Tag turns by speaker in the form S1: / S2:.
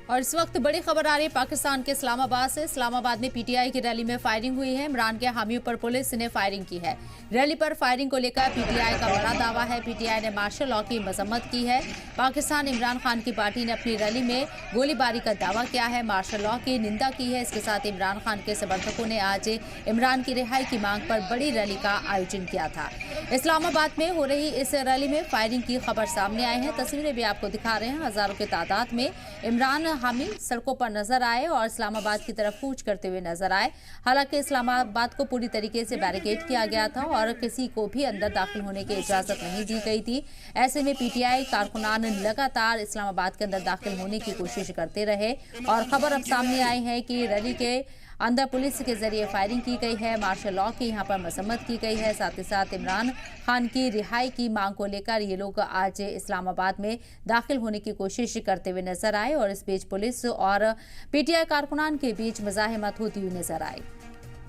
S1: और इस वक्त बड़ी खबर आ रही है पाकिस्तान के इस्लामाबाद से। इस्लामाबाद में पीटीआई की रैली में फायरिंग हुई है। इमरान के हामियों पर पुलिस ने फायरिंग की है। रैली पर फायरिंग को लेकर पीटीआई का बड़ा दावा है। पीटीआई ने मार्शल लॉ की मजम्मत की है। पाकिस्तान इमरान खान की पार्टी ने अपनी रैली में गोलीबारी का दावा किया है, मार्शल लॉ की निंदा की है। इसके साथ इमरान खान के समर्थकों ने आज इमरान की रिहाई की मांग पर बड़ी रैली का आयोजन किया था। इस्लामाबाद में हो रही इस रैली में फायरिंग की खबर सामने आई है। तस्वीरें भी आपको दिखा रहे हैं। हजारों की तादाद में इमरान हामी सड़कों पर नजर आए और इस्लामाबाद की तरफ कूच करते हुए नजर आए। हालांकि इस्लामाबाद को पूरी तरीके से बैरिकेड किया गया था और किसी को भी अंदर दाखिल होने की इजाजत नहीं दी गई थी। ऐसे में पीटीआई कारकुनान लगातार इस्लामाबाद के अंदर दाखिल होने की कोशिश करते रहे और खबर अब सामने आई है कि रैली के अंदर पुलिस के जरिए फायरिंग की गई है, मार्शल लॉ की यहां पर मजम्मत की गई है। साथ ही साथ इमरान खान की रिहाई की मांग को लेकर ये लोग आज इस्लामाबाद में दाखिल होने की कोशिश करते हुए नजर आए और इस बीच पुलिस और पीटीआई कारकुनान के बीच मुजाहिमत होती हुई नजर आई।